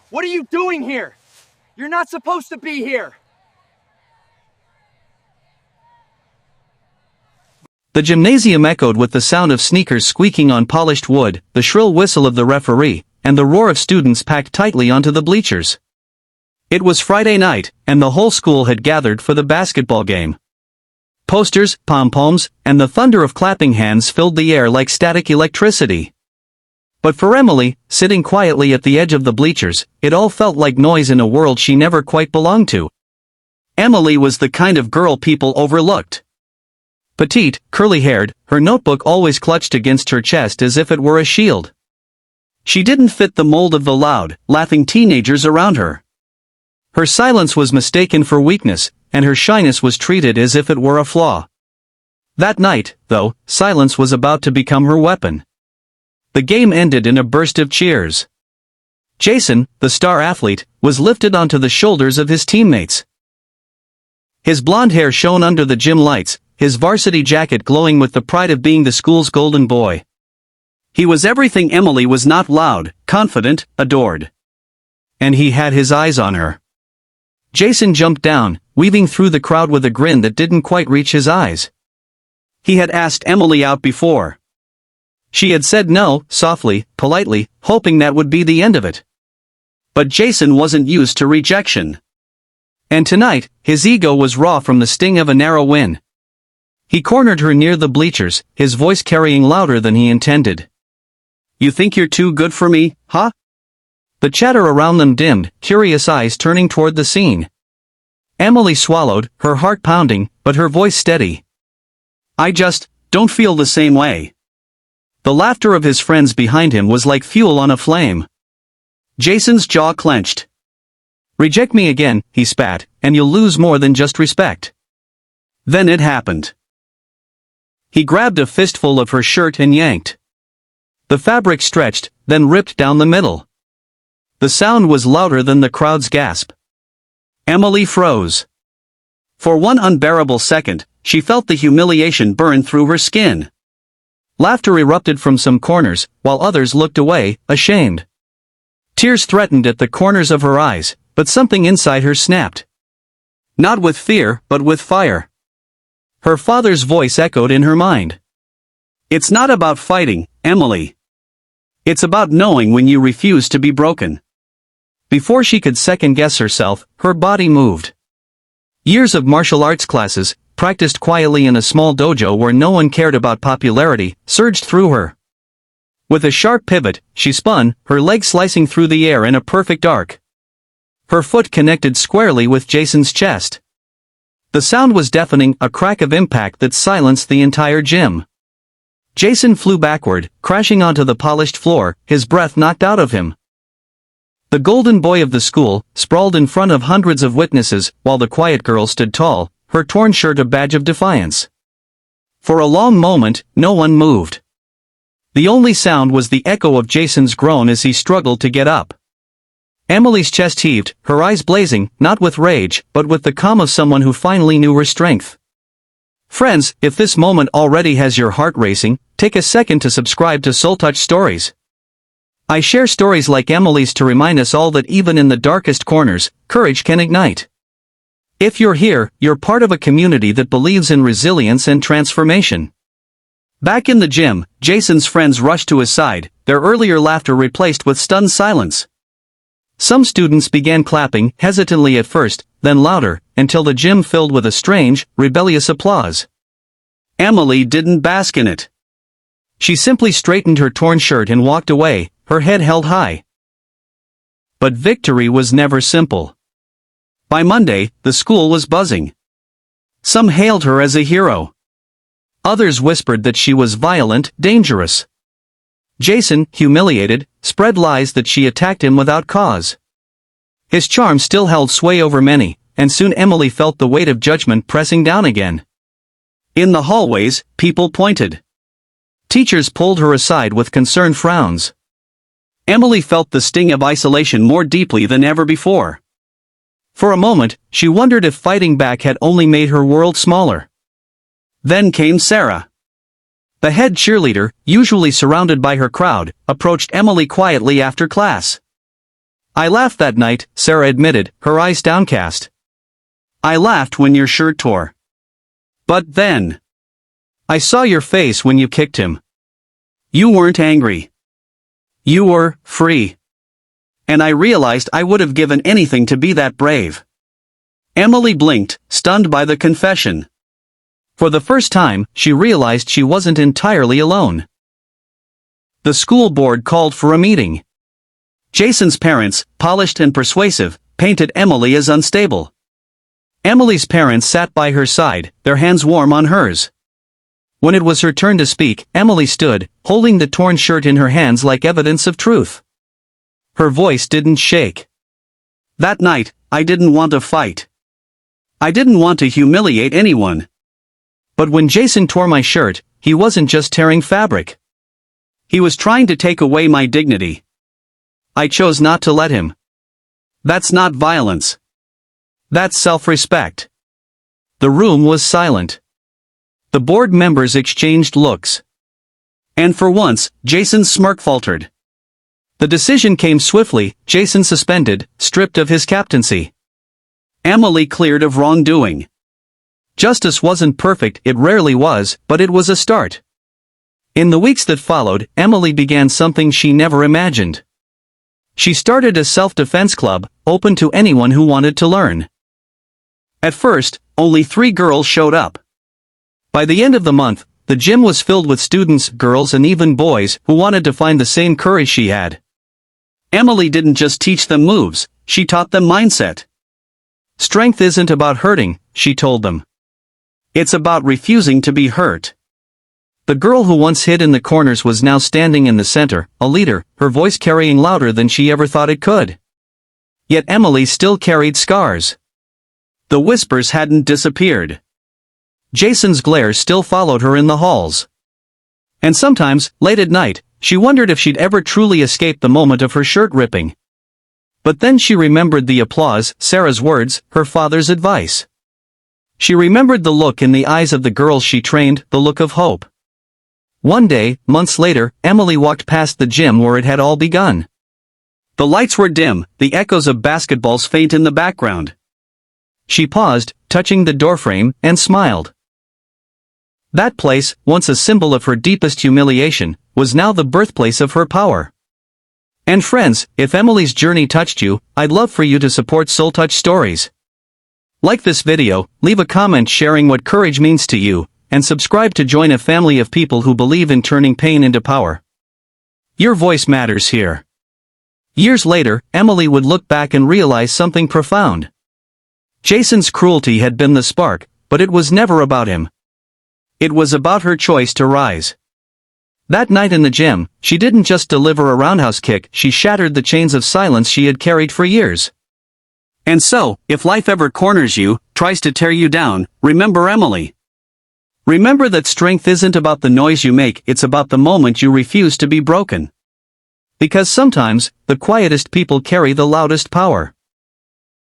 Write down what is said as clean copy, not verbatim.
What are you doing here? You're not supposed to be here. The gymnasium echoed with the sound of sneakers squeaking on polished wood, the shrill whistle of the referee, and the roar of students packed tightly onto the bleachers. It was Friday night, and the whole school had gathered for the basketball game. Posters, pom-poms, and the thunder of clapping hands filled the air like static electricity. But for Emily, sitting quietly at the edge of the bleachers, it all felt like noise in a world she never quite belonged to. Emily was the kind of girl people overlooked. Petite, curly-haired, her notebook always clutched against her chest as if it were a shield. She didn't fit the mold of the loud, laughing teenagers around her. Her silence was mistaken for weakness, and her shyness was treated as if it were a flaw. That night, though, silence was about to become her weapon. The game ended in a burst of cheers. Jason, the star athlete, was lifted onto the shoulders of his teammates. His blonde hair shone under the gym lights, his varsity jacket glowing with the pride of being the school's golden boy. He was everything Emily was not: loud, confident, adored. And he had his eyes on her. Jason jumped down, weaving through the crowd with a grin that didn't quite reach his eyes. He had asked Emily out before. She had said no, softly, politely, hoping that would be the end of it. But Jason wasn't used to rejection. And tonight, his ego was raw from the sting of a narrow win. He cornered her near the bleachers, his voice carrying louder than he intended. "You think you're too good for me, huh?" The chatter around them dimmed, curious eyes turning toward the scene. Emily swallowed, her heart pounding, but her voice steady. "I just don't feel the same way." The laughter of his friends behind him was like fuel on a flame. Jason's jaw clenched. "Reject me again," he spat, "and you'll lose more than just respect." Then it happened. He grabbed a fistful of her shirt and yanked. The fabric stretched, then ripped down the middle. The sound was louder than the crowd's gasp. Emily froze. For one unbearable second, she felt the humiliation burn through her skin. Laughter erupted from some corners, while others looked away, ashamed. Tears threatened at the corners of her eyes, but something inside her snapped. Not with fear, but with fire. Her father's voice echoed in her mind. "It's not about fighting, Emily. It's about knowing when you refuse to be broken." Before she could second-guess herself, her body moved. Years of martial arts classes, practiced quietly in a small dojo where no one cared about popularity, surged through her. With a sharp pivot, she spun, her leg slicing through the air in a perfect arc. Her foot connected squarely with Jason's chest. The sound was deafening, a crack of impact that silenced the entire gym. Jason flew backward, crashing onto the polished floor, his breath knocked out of him. The golden boy of the school, sprawled in front of hundreds of witnesses, while the quiet girl stood tall, her torn shirt a badge of defiance. For a long moment, no one moved. The only sound was the echo of Jason's groan as he struggled to get up. Emily's chest heaved, her eyes blazing, not with rage, but with the calm of someone who finally knew her strength. Friends, if this moment already has your heart racing, take a second to subscribe to Soul Touch Stories. I share stories like Emily's to remind us all that even in the darkest corners, courage can ignite. If you're here, you're part of a community that believes in resilience and transformation. Back in the gym, Jason's friends rushed to his side, their earlier laughter replaced with stunned silence. Some students began clapping, hesitantly at first, then louder, until the gym filled with a strange, rebellious applause. Emily didn't bask in it. She simply straightened her torn shirt and walked away, her head held high. But victory was never simple. By Monday, the school was buzzing. Some hailed her as a hero. Others whispered that she was violent, dangerous. Jason, humiliated, spread lies that she attacked him without cause. His charm still held sway over many, and soon Emily felt the weight of judgment pressing down again. In the hallways, people pointed. Teachers pulled her aside with concerned frowns. Emily felt the sting of isolation more deeply than ever before. For a moment, she wondered if fighting back had only made her world smaller. Then came Sarah. The head cheerleader, usually surrounded by her crowd, approached Emily quietly after class. I laughed that night, Sarah admitted, her eyes downcast. I laughed when your shirt tore. But then, I saw your face when you kicked him. You weren't angry. You were free. And I realized I would have given anything to be that brave. Emily blinked, stunned by the confession. For the first time, she realized she wasn't entirely alone. The school board called for a meeting. Jason's parents, polished and persuasive, painted Emily as unstable. Emily's parents sat by her side, their hands warm on hers. When it was her turn to speak, Emily stood, holding the torn shirt in her hands like evidence of truth. Her voice didn't shake. That night, I didn't want to fight. I didn't want to humiliate anyone. But when Jason tore my shirt, he wasn't just tearing fabric. He was trying to take away my dignity. I chose not to let him. That's not violence. That's self-respect. The room was silent. The board members exchanged looks. And for once, Jason's smirk faltered. The decision came swiftly, Jason suspended, stripped of his captaincy. Emily cleared of wrongdoing. Justice wasn't perfect, it rarely was, but it was a start. In the weeks that followed, Emily began something she never imagined. She started a self-defense club, open to anyone who wanted to learn. At first, only 3 girls showed up. By the end of the month, the gym was filled with students, girls and even boys, who wanted to find the same courage she had. Emily didn't just teach them moves, she taught them mindset. Strength isn't about hurting, she told them. It's about refusing to be hurt. The girl who once hid in the corners was now standing in the center, a leader, her voice carrying louder than she ever thought it could. Yet Emily still carried scars. The whispers hadn't disappeared. Jason's glare still followed her in the halls. And sometimes, late at night, she wondered if she'd ever truly escape the moment of her shirt ripping. But then she remembered the applause, Sarah's words, her father's advice. She remembered the look in the eyes of the girls she trained, the look of hope. One day, months later, Emily walked past the gym where it had all begun. The lights were dim, the echoes of basketballs faint in the background. She paused, touching the doorframe, and smiled. That place, once a symbol of her deepest humiliation, was now the birthplace of her power. And friends, if Emily's journey touched you, I'd love for you to support Soul Touch Stories. Like this video, leave a comment sharing what courage means to you, and subscribe to join a family of people who believe in turning pain into power. Your voice matters here. Years later, Emily would look back and realize something profound. Jason's cruelty had been the spark, but it was never about him. It was about her choice to rise. That night in the gym, she didn't just deliver a roundhouse kick, she shattered the chains of silence she had carried for years. And so, if life ever corners you, tries to tear you down, remember Emily. Remember that strength isn't about the noise you make, it's about the moment you refuse to be broken. Because sometimes, the quietest people carry the loudest power.